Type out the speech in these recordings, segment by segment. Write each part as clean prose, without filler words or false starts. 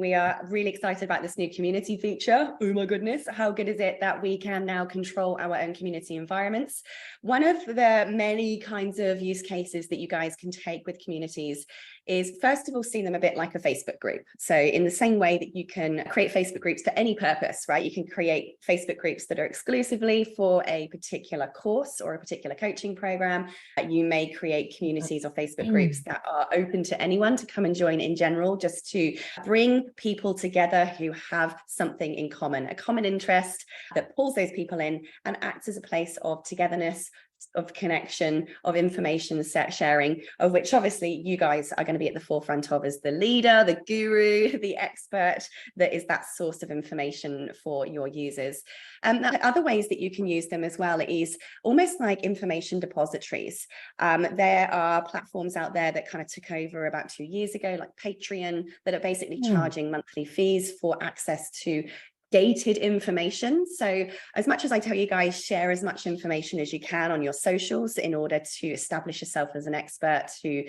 We are really excited about this new community feature. Oh my goodness, how good is it that we can now control our own community environments? One of the many kinds of use cases that you guys can take with communities is, first of all, see them a bit like a Facebook group. So in the same way that you can create Facebook groups for any purpose, right? You can create Facebook groups that are exclusively for a particular course or a particular coaching program. You may create communities or Facebook groups that are open to anyone to come and join in general, just to bring people together who have something in common, a common interest that pulls those people in and acts as a place of togetherness, of connection, of information set sharing, of which obviously you guys are going to be at the forefront of as the leader, the guru, the expert that is that source of information for your users. Other ways that you can use them as well is almost like information depositories. There are platforms out there that kind of took over about 2 years ago, like Patreon, that are basically charging monthly fees for access to gated information. So as much as I tell you guys, share as much information as you can on your socials in order to establish yourself as an expert, to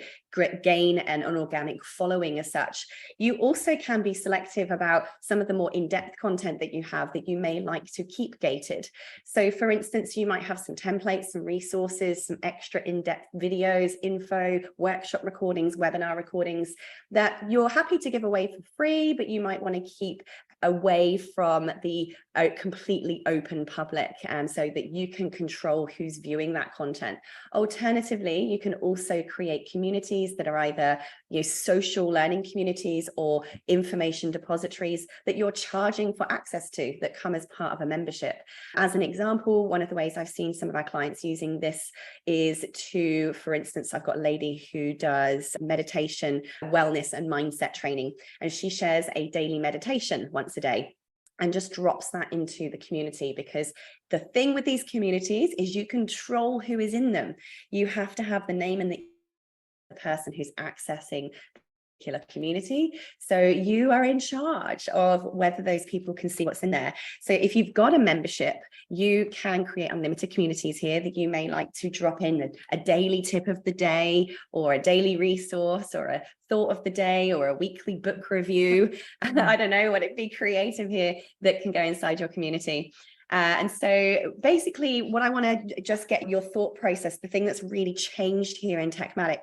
gain an organic following as such, you also can be selective about some of the more in-depth content that you have that you may like to keep gated. So for instance, you might have some templates, some resources, some extra in-depth videos, info, workshop recordings, webinar recordings that you're happy to give away for free, but you might want to keep away from the completely open public, and so that you can control who's viewing that content. Alternatively, you can also create communities that are either social learning communities or information depositories that you're charging for access to, that come as part of a membership. As an example, one of the ways I've seen some of our clients using this is to, for instance, I've got a lady who does meditation, wellness and mindset training, and she shares a daily meditation once a day and just drops that into the community, because the thing with these communities is you control who is in them. You have to have the name and the person who's accessing community, so you are in charge of whether those people can see what's in there. So if you've got a membership, you can create unlimited communities here that you may like to drop in a daily tip of the day, or a daily resource, or a thought of the day, or a weekly book review. I don't know, would it be creative here that can go inside your community? And so basically what I want to just get your thought process, the thing that's really changed here in TekMatix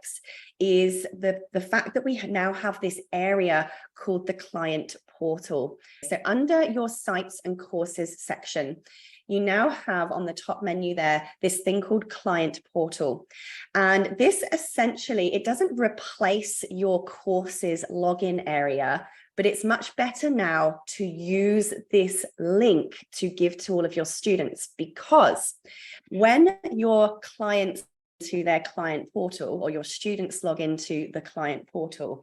is the fact that we now have this area called the client portal. So under your sites and courses section, you now have on the top menu there this thing called client portal. And this essentially, it doesn't replace your courses login area, but it's much better now to use this link to give to all of your students, because when your clients to their client portal, or your students log into the client portal,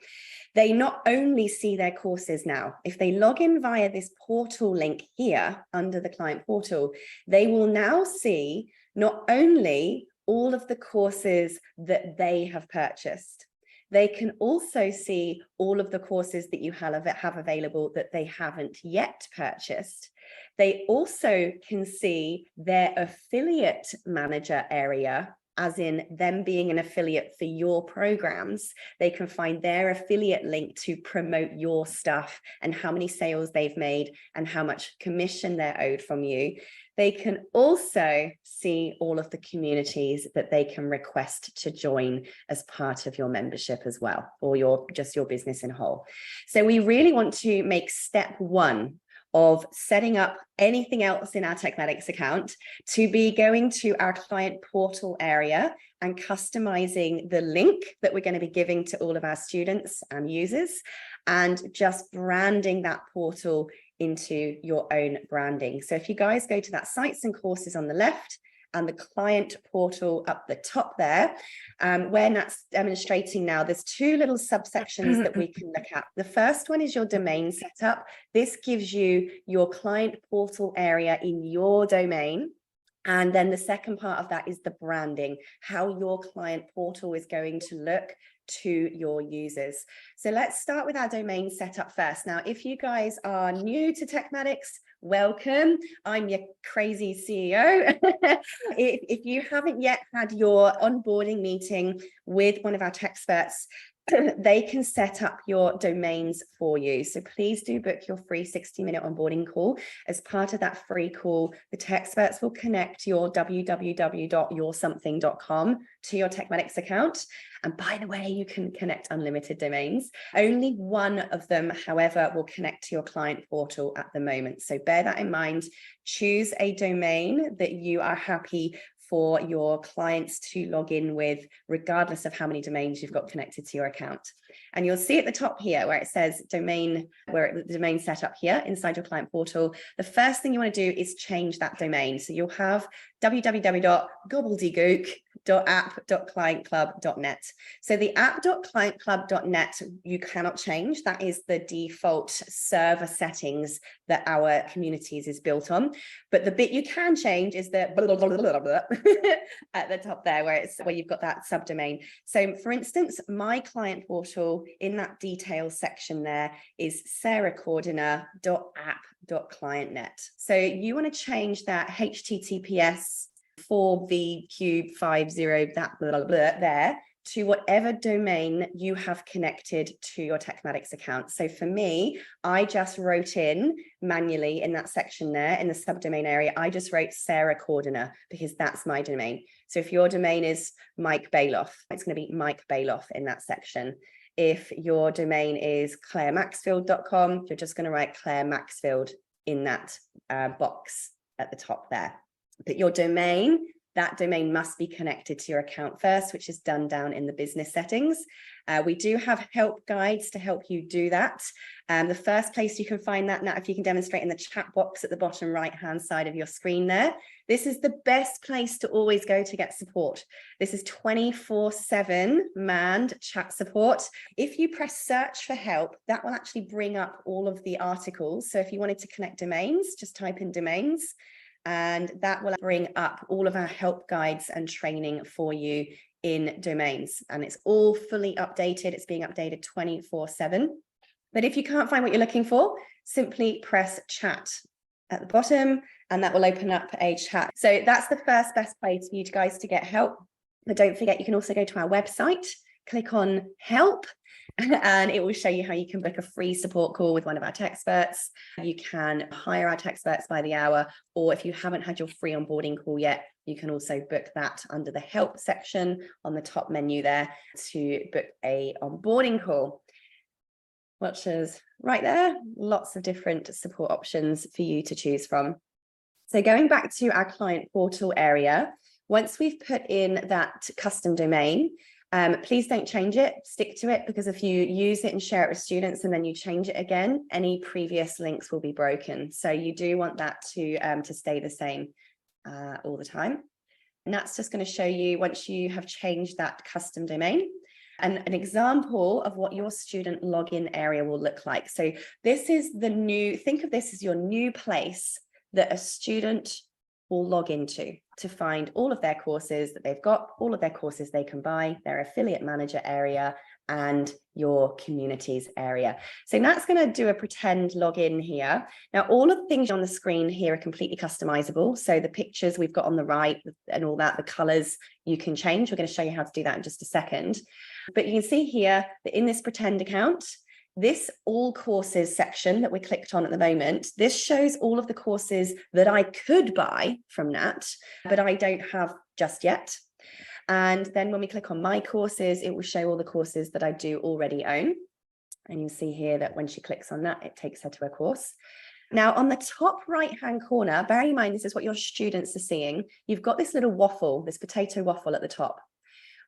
they not only see their courses now. If they log in via this portal link here under the client portal, they will now see not only all of the courses that they have purchased, they can also see all of the courses that you have available that they haven't yet purchased. They also can see their affiliate manager area, as in them being an affiliate for your programs. They can find their affiliate link to promote your stuff and how many sales they've made and how much commission they're owed from you. They can also see all of the communities that they can request to join as part of your membership as well, or just your business in whole. So we really want to make step one of setting up anything else in our TekMatix account to be going to our client portal area and customizing the link that we're going to be giving to all of our students and users, and just branding that portal into your own branding. So if you guys go to that sites and courses on the left and the client portal up the top there, where Nat's demonstrating now, there's two little subsections that we can look at. The first one is your domain setup. This gives you your client portal area in your domain. And then the second part of that is the branding, how your client portal is going to look to your users. So let's start with our domain setup first. Now, if you guys are new to TekMatix, welcome. I'm your crazy CEO. If you haven't yet had your onboarding meeting with one of our tech experts, they can set up your domains for you. So please do book your free 60-minute onboarding call. As part of that free call, the TekMatix will connect your www.yoursomething.com to your TekMatix account. And by the way, you can connect unlimited domains. Only one of them, however, will connect to your client portal at the moment. So bear that in mind. Choose a domain that you are happy for your clients to log in with, regardless of how many domains you've got connected to your account. And you'll see at the top here where it says domain, the domain set up here inside your client portal. The first thing you want to do is change that domain. So you'll have www.gobbledygook.app.clientclub.net. So the app.clientclub.net you cannot change. That is the default server settings that our communities is built on. But the bit you can change is the blah, blah, blah, blah, blah, at the top there where you've got that subdomain. So for instance, my client portal in that details section there is sarahcordiner.app.clientnet. So you want to change that HTTPS 4v50 that blah, blah, blah there to whatever domain you have connected to your TekMatix account. So for me, I just wrote in manually in that section there in the subdomain area, I just wrote Sarah Cordiner because that's my domain. So if your domain is Mike Bailoff, it's going to be Mike Bailoff in that section. If your domain is clairemaxfield.com, you're just going to write Claire Maxfield in that box at the top there. But your domain, that domain must be connected to your account first, which is done down in the business settings. We do have help guides to help you do that. The first place you can find that now, if you can demonstrate in the chat box at the bottom right-hand side of your screen there, this is the best place to always go to get support. This is 24/7 manned chat support. If you press search for help, that will actually bring up all of the articles. So if you wanted to connect domains, just type in domains, and that will bring up all of our help guides and training for you in domains. And it's all fully updated. It's being updated 24/7. But if you can't find what you're looking for, simply press chat at the bottom, and that will open up a chat. So that's the first best place for you guys to get help. But don't forget, you can also go to our website, click on help, and it will show you how you can book a free support call with one of our TekMatix. You can hire our TekMatix by the hour, or if you haven't had your free onboarding call yet, you can also book that under the help section on the top menu there to book a onboarding call. Which is right there, lots of different support options for you to choose from. So going back to our client portal area, once we've put in that custom domain, please don't change it, stick to it, because if you use it and share it with students and then you change it again, any previous links will be broken. So you do want that to stay the same all the time. And that's just going to show you once you have changed that custom domain and an example of what your student login area will look like. So this is the new, think of this as your new place that a student will log into to find all of their courses that they've got, all of their courses they can buy, their affiliate manager area, and your communities area. So that's going to do a pretend login here. Now, all of the things on the screen here are completely customizable. So the pictures we've got on the right and all that, the colors you can change. We're going to show you how to do that in just a second. But you can see here that in this pretend account, this all courses section that we clicked on at the moment, this shows all of the courses that I could buy from Nat, but I don't have just yet. And then when we click on my courses, it will show all the courses that I do already own. And you'll see here that when she clicks on that, it takes her to a course. Now, on the top right-hand corner, bearing in mind, this is what your students are seeing. You've got this little waffle, this potato waffle at the top.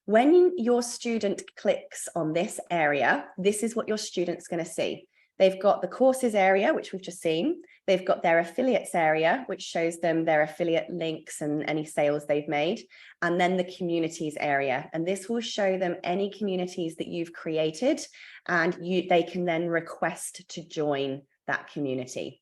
When your student clicks on this area, this is what your student's going to see. They've got the courses area, which we've just seen. They've got their affiliates area, which shows them their affiliate links and any sales they've made. And then the communities area. And this will show them any communities that you've created, and they can then request to join that community.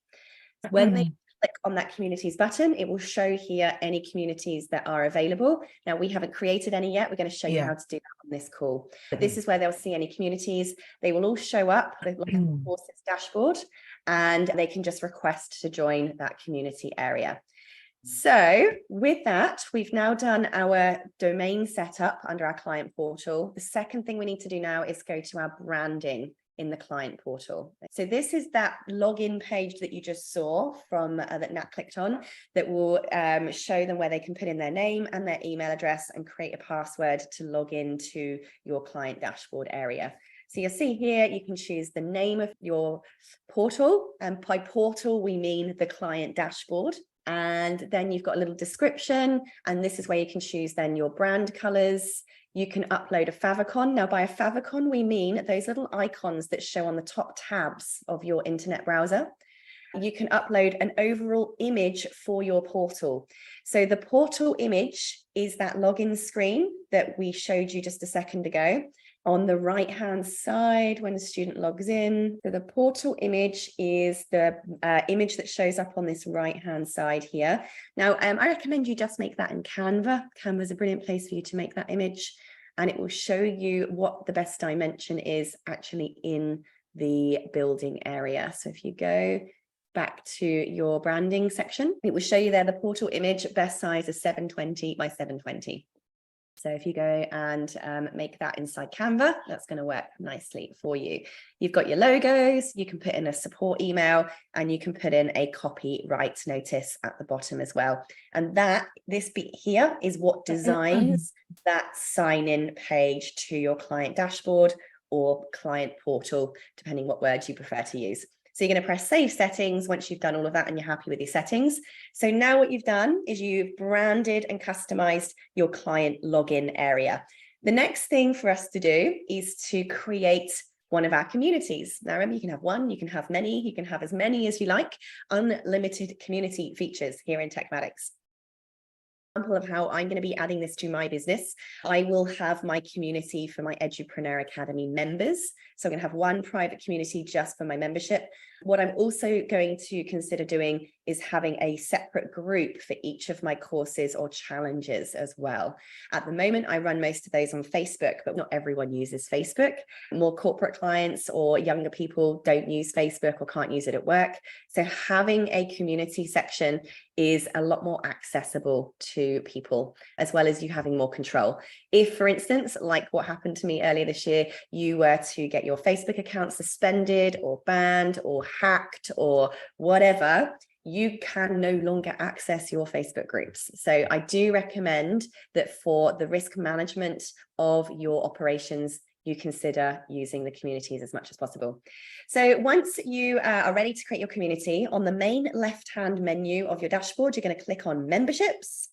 When they click on that communities button, it will show here any communities that are available. Now, we haven't created any yet. We're going to show you how to do that on this call. But this is where they'll see any communities. They will all show up with like a courses dashboard, and they can just request to join that community area. So with that, we've now done our domain setup under our client portal. The second thing we need to do now is go to our branding in the client portal. So this is that login page that you just saw from that Nat clicked on, that will show them where they can put in their name and their email address and create a password to log into your client dashboard area. So you'll see here, you can choose the name of your portal, and by portal, we mean the client dashboard. And then you've got a little description, and this is where you can choose then your brand colors. You can upload a favicon. Now, by a favicon, we mean those little icons that show on the top tabs of your internet browser. You can upload an overall image for your portal. So the portal image is that login screen that we showed you just a second ago. On the right-hand side, when the student logs in, so the portal image is the image that shows up on this right-hand side here. Now, I recommend you just make that in Canva. Canva is a brilliant place for you to make that image, and it will show you what the best dimension is actually in the building area. So if you go back to your branding section, it will show you there the portal image, best size is 720 by 720. So if you go and make that inside Canva, that's going to work nicely for you. You've got your logos, you can put in a support email, and you can put in a copyright notice at the bottom as well. And this bit here is what designs that sign-in page to your client dashboard or client portal, depending what words you prefer to use. So you're going to press save settings once you've done all of that and you're happy with your settings. So now what you've done is you've branded and customized your client login area. The next thing for us to do is to create one of our communities. Now, remember, you can have one, you can have many, you can have as many as you like, unlimited community features here in TekMatix. Of how I'm going to be adding this to my business. I will have my community for my Edupreneur Academy members. So I'm going to have one private community just for my membership. What I'm also going to consider doing is having a separate group for each of my courses or challenges as well. At the moment, I run most of those on Facebook, but not everyone uses Facebook. More corporate clients or younger people don't use Facebook or can't use it at work. So having a community section is a lot more accessible to people, as well as you having more control. If, for instance, like what happened to me earlier this year, you were to get your Facebook account suspended or banned or hacked or whatever, you can no longer access your Facebook groups. So I do recommend that for the risk management of your operations, you consider using the communities as much as possible. So once you are ready to create your community, on the main left-hand menu of your dashboard, you're going to click on memberships.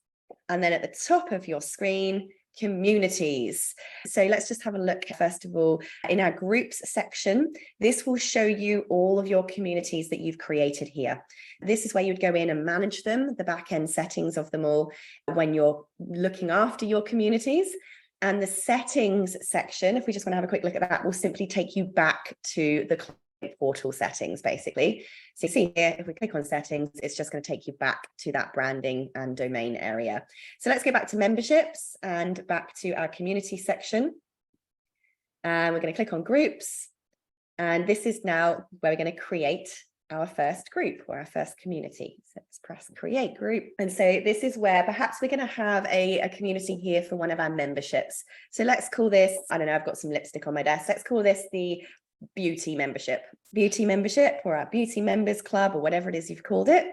And then at the top of your screen, communities. So let's just have a look, first of all, in our groups section. This will show you all of your communities that you've created here. This is where you'd go in and manage them, the back-end settings of them all when you're looking after your communities. And the settings section, if we just want to have a quick look at that, will simply take you back to the client portal settings, basically. So you see here, if we click on settings, it's just going to take you back to that branding and domain area. So let's go back to memberships and back to our community section. And we're going to click on groups. And this is now where we're going to create our first group or our first community. So let's press create group. And so this is where perhaps we're going to have a community here for one of our memberships. So let's call this, I don't know, I've got some lipstick on my desk. Let's call this the beauty membership or our beauty members club or whatever it is you've called it.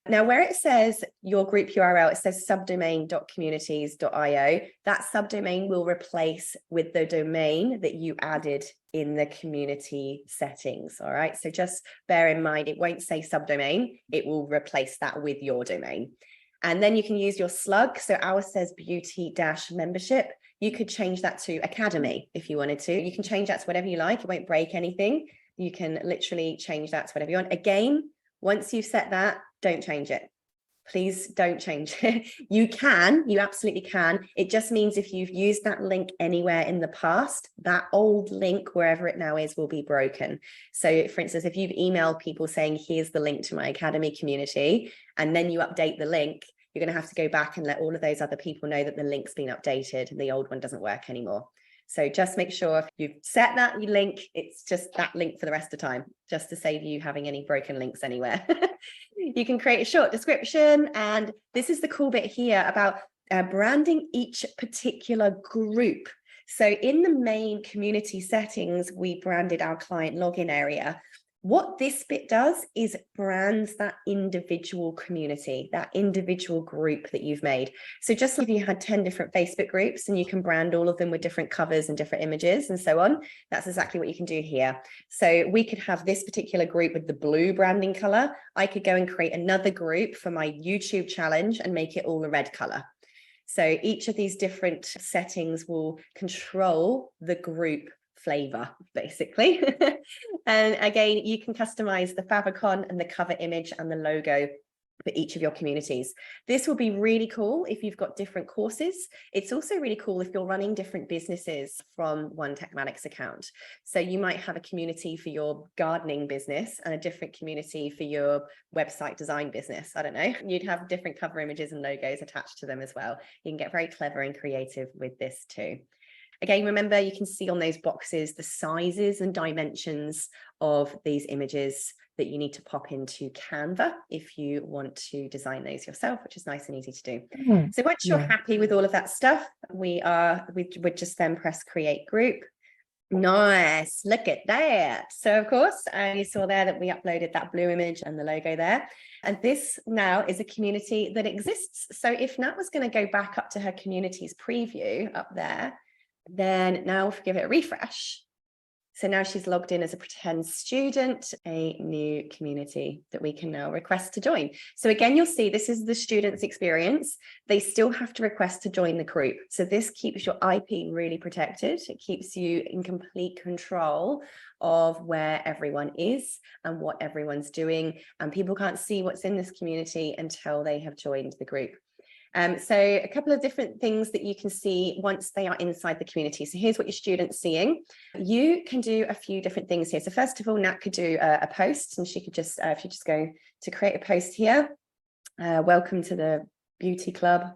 Now, where it says your group URL, it says subdomain.communities.io. That subdomain will replace with the domain that you added in the community settings. All right. So just bear in mind, it won't say subdomain. It will replace that with your domain. And then you can use your slug. So ours says beauty-membership. You could change that to academy if you wanted to. You can change that to whatever you like. It won't break anything. You can literally change that to whatever you want. Again, once you've set that, don't change it. Please don't change it. You absolutely can. It just means if you've used that link anywhere in the past, that old link, wherever it now is, will be broken. So for instance, if you've emailed people saying, here's the link to my academy community, and then you update the link, you're going to have to go back and let all of those other people know that the link's been updated and the old one doesn't work anymore. So just make sure if you've set that link, it's just that link for the rest of the time, just to save you having any broken links anywhere. You can create a short description. And this is the cool bit here about branding each particular group. So in the main community settings, we branded our client login area. What this bit does is brands that individual community, that individual group that you've made. So just like if you had 10 different Facebook groups and you can brand all of them with different covers and different images and so on, that's exactly what you can do here. So we could have this particular group with the blue branding color. I could go and create another group for my YouTube challenge and make it all a red color. So each of these different settings will control the group flavor, basically. And again, you can customize the favicon and the cover image and the logo for each of your communities. This will be really cool if you've got different courses. It's also really cool if you're running different businesses from one TekMatix account. So you might have a community for your gardening business and a different community for your website design business. I don't know. You'd have different cover images and logos attached to them as well. You can get very clever and creative with this too. Again, remember, you can see on those boxes the sizes and dimensions of these images that you need to pop into Canva if you want to design those yourself, which is nice and easy to do. So once you're happy with all of that stuff, we would just then press create group. Nice, look at that. So of course, you saw there that we uploaded that blue image and the logo there. And this now is a community that exists. So if Nat was going to go back up to her community's preview up there, then now if we give it a refresh. So now she's logged in as a pretend student, a new community that we can now request to join. So again, you'll see this is the student's experience. They still have to request to join the group. So this keeps your IP really protected. It keeps you in complete control of where everyone is and what everyone's doing. And people can't see what's in this community until they have joined the group. So a couple of different things that you can see once they are inside the community. So here's what your student's seeing. You can do a few different things here. So first of all, Nat could do a post, and she could just, if you just go to create a post here, welcome to the beauty club,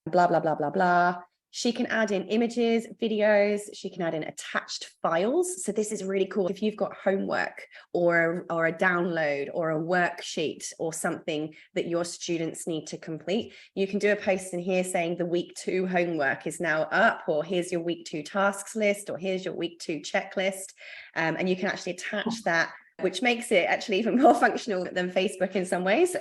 blah, blah, blah, blah, blah. She can add in images, videos, she can add in attached files. So this is really cool. If you've got homework or a download or a worksheet or something that your students need to complete, you can do a post in here saying the week 2 homework is now up, or here's your week 2 tasks list, or here's your week 2 checklist. And you can actually attach that, which makes it actually even more functional than Facebook in some ways.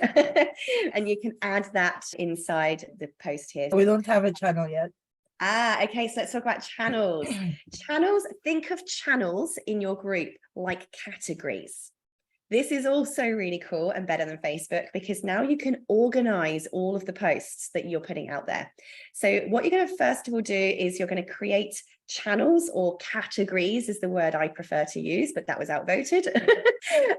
And you can add that inside the post here. We don't have a channel yet. Okay, so let's talk about channels. Channels, think of channels in your group like categories. This is also really cool and better than Facebook, because now you can organize all of the posts that you're putting out there. So what you're going to first of all do is you're going to create channels, or categories is the word I prefer to use, but that was outvoted,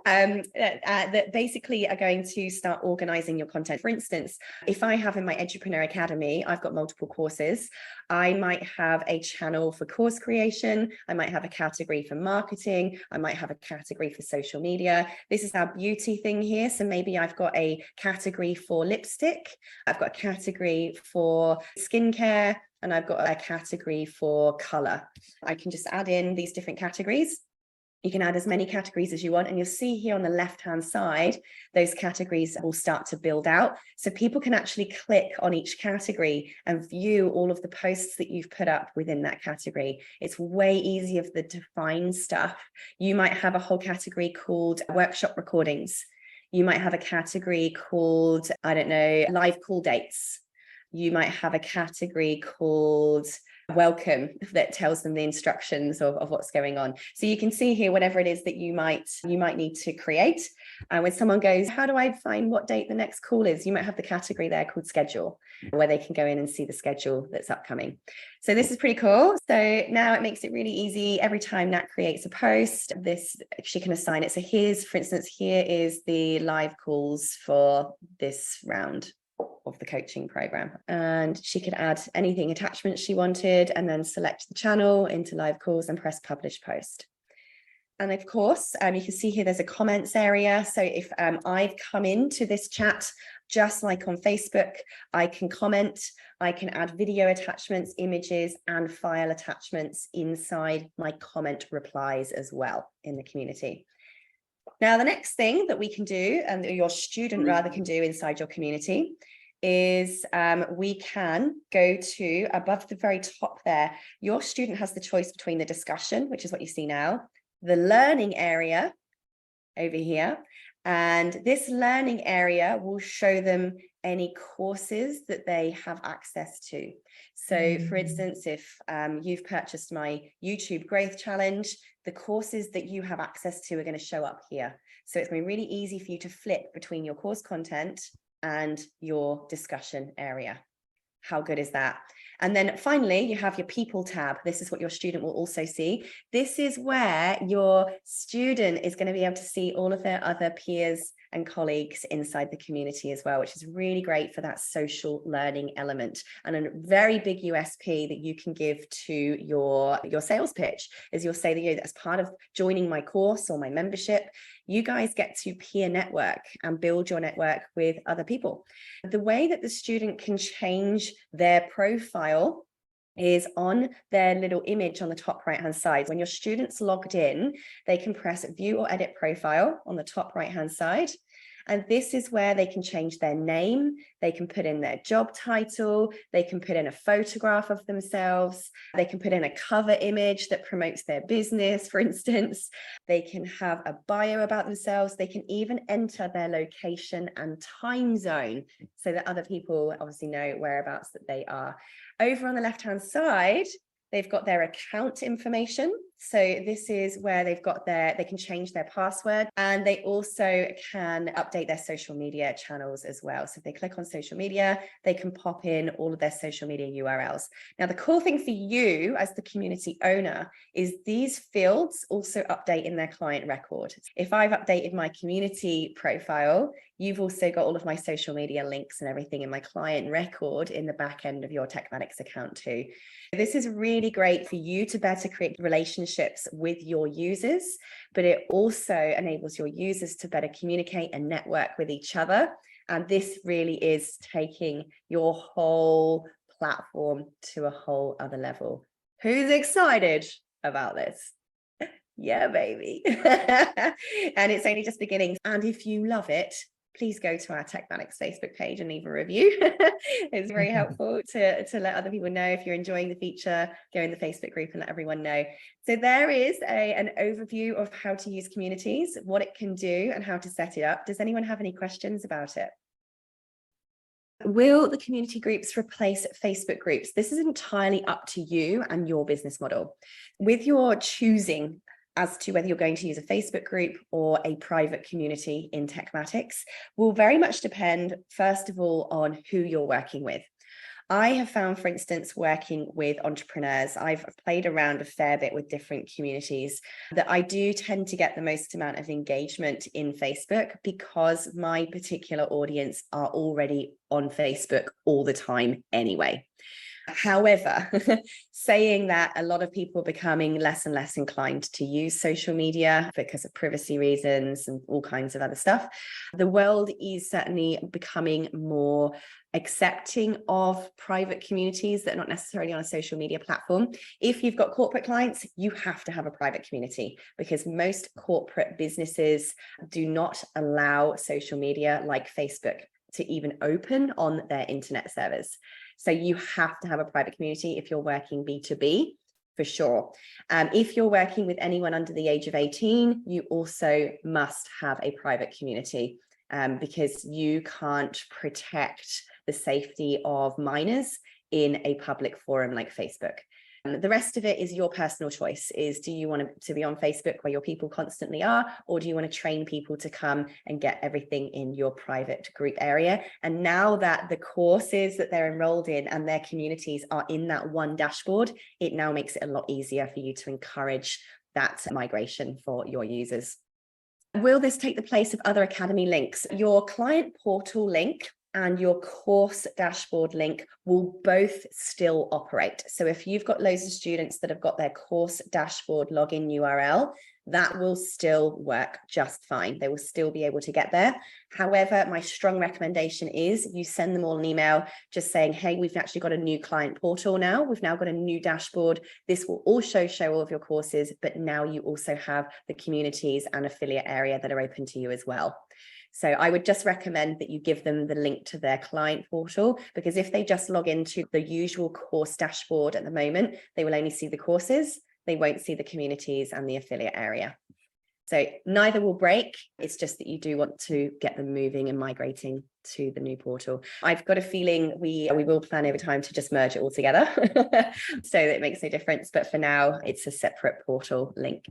that basically are going to start organizing your content. For instance, if I have in my Edupreneur Academy, I've got multiple courses. I might have a channel for course creation. I might have a category for marketing. I might have a category for social media. This is our beauty thing here. So maybe I've got a category for lipstick. I've got a category for skincare, and I've got a category for color. I can just add in these different categories. You can add as many categories as you want, and you'll see here on the left-hand side, those categories will start to build out. So people can actually click on each category and view all of the posts that you've put up within that category. It's way easier for the defined stuff. You might have a whole category called workshop recordings. You might have a category called, I don't know, live call dates. You might have a category called welcome that tells them the instructions of what's going on. So you can see here whatever it is that you might need to create. And when someone goes, how do I find what date the next call is? You might have the category there called schedule, where they can go in and see the schedule that's upcoming. So this is pretty cool. So now it makes it really easy. Every time Nat creates a post, she can assign it. So here's, for instance, here is the live calls for this round of the coaching program, and she could add anything attachments she wanted, and then select the channel into live calls and press publish post. And of course, you can see here there's a comments area. So if I've come into this chat, just like on Facebook, I can comment, I can add video attachments, images, and file attachments inside my comment replies as well in the community. Now, the next thing that we can do, and your student rather can do inside your community, is we can go to above the very top there. Your student has the choice between the discussion, which is what you see now, the learning area over here, and this learning area will show them any courses that they have access to. So for instance, if you've purchased my YouTube Growth Challenge, the courses that you have access to are going to show up here. So it's going to be really easy for you to flip between your course content and your discussion area. How good is that? And then finally, you have your people tab. This is what your student will also see. This is where your student is going to be able to see all of their other peers and colleagues inside the community as well, which is really great for that social learning element. And a very big USP that you can give to your sales pitch is you'll say that, you know, as part of joining my course or my membership, you guys get to peer network and build your network with other people. The way that the student can change their profile is on their little image on the top right hand side. When your student's logged in, they can press view or edit profile on the top right hand side. And this is where they can change their name, they can put in their job title, they can put in a photograph of themselves, they can put in a cover image that promotes their business, for instance. They can have a bio about themselves, they can even enter their location and time zone so that other people obviously know whereabouts that they are. Over on the left-hand side, they've got their account information. So this is where they've got they can change their password, and they also can update their social media channels as well. So if they click on social media, they can pop in all of their social media URLs. Now, the cool thing for you as the community owner is these fields also update in their client record. If I've updated my community profile, you've also got all of my social media links and everything in my client record in the back end of your TekMatix account too. This is really great for you to better create relationships with your users, but it also enables your users to better communicate and network with each other. And this really is taking your whole platform to a whole other level. Who's excited about this? Yeah, baby. And it's only just beginning. And if you love it, please go to our TekMatix Facebook page and leave a review. It's very helpful to let other people know. If you're enjoying the feature, go in the Facebook group and let everyone know. So there is an overview of how to use communities, what it can do and how to set it up. Does anyone have any questions about it? Will the community groups replace Facebook groups? This is entirely up to you and your business model. With your choosing as to whether you're going to use a Facebook group or a private community in TekMatix will very much depend, first of all, on who you're working with. I have found, for instance, working with entrepreneurs, I've played around a fair bit with different communities, that I do tend to get the most amount of engagement in Facebook because my particular audience are already on Facebook all the time anyway. However, saying that, a lot of people are becoming less and less inclined to use social media because of privacy reasons and all kinds of other stuff. The world is certainly becoming more accepting of private communities that are not necessarily on a social media platform. If you've got corporate clients, you have to have a private community because most corporate businesses do not allow social media like Facebook to even open on their internet servers. So you have to have a private community if you're working B2B, for sure. If you're working with anyone under the age of 18, you also must have a private community because you can't protect the safety of minors in a public forum like Facebook. The rest of it is your personal choice. Is do you want to be on Facebook where your people constantly are, or do you want to train people to come and get everything in your private group area? And now that the courses that they're enrolled in and their communities are in that one dashboard, it now makes it a lot easier for you to encourage that migration for your users. Will this take the place of other Academy links? Your client portal link and your course dashboard link will both still operate. So if you've got loads of students that have got their course dashboard login URL, that will still work just fine. They will still be able to get there. However, my strong recommendation is you send them all an email just saying, hey, we've actually got a new client portal now. We've now got a new dashboard. This will also show all of your courses, but now you also have the communities and affiliate area that are open to you as well. So I would just recommend that you give them the link to their client portal, because if they just log into the usual course dashboard at the moment, they will only see the courses. They won't see the communities and the affiliate area. So neither will break. It's just that you do want to get them moving and migrating to the new portal. I've got a feeling we will plan over time to just merge it all together so that it makes no difference. But for now, it's a separate portal link.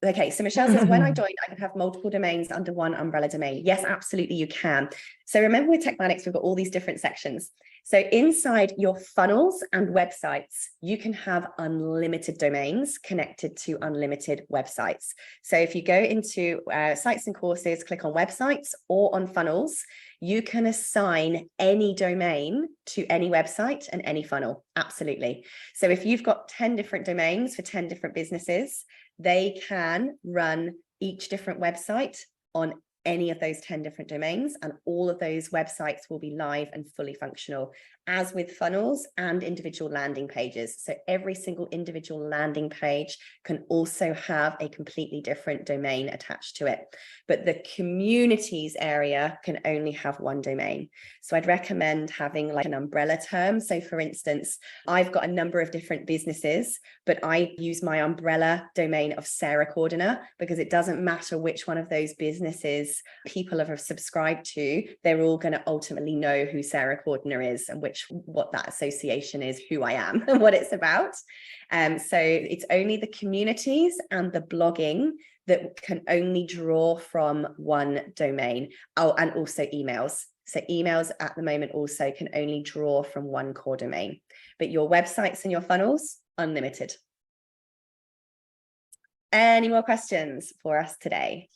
Okay, so Michelle says, when I joined, I could have multiple domains under one umbrella domain. Yes, absolutely, you can. So remember with TekMatix, we've got all these different sections. So inside your funnels and websites, you can have unlimited domains connected to unlimited websites. So if you go into sites and courses, click on websites or on funnels, you can assign any domain to any website and any funnel. Absolutely. So if you've got 10 different domains for 10 different businesses, they can run each different website on any of those 10 different domains, and all of those websites will be live and fully functional, as with funnels and individual landing pages. So every single individual landing page can also have a completely different domain attached to it. But the communities area can only have one domain. So I'd recommend having like an umbrella term. So for instance, I've got a number of different businesses, but I use my umbrella domain of Sarah Cordiner, because it doesn't matter which one of those businesses people have subscribed to, they're all going to ultimately know who Sarah Cordiner is and what that association is, who I am and what it's about. So it's only the communities and the blogging that can only draw from one domain. Oh, and also emails. So emails at the moment also can only draw from one core domain, but your websites and your funnels, unlimited. Any more questions for us today?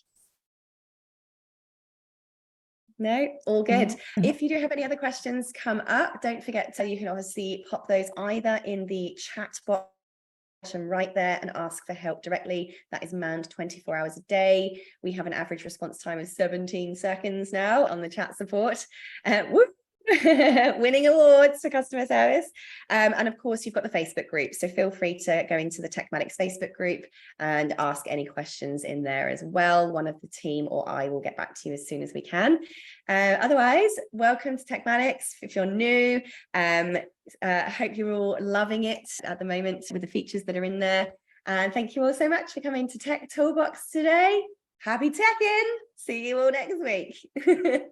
No, all good. If you do have any other questions come up, don't forget to, you can obviously pop those either in the chat box right there and ask for help directly. That is manned 24 hours a day. We have an average response time of 17 seconds now on the chat support. Winning awards for customer service. And of course, you've got the Facebook group. So feel free to go into the TekMatix Facebook group and ask any questions in there as well. One of the team or I will get back to you as soon as we can. Otherwise, welcome to TekMatix. If you're new, I hope you're all loving it at the moment with the features that are in there. And thank you all so much for coming to Tech Toolbox today. Happy teching. See you all next week.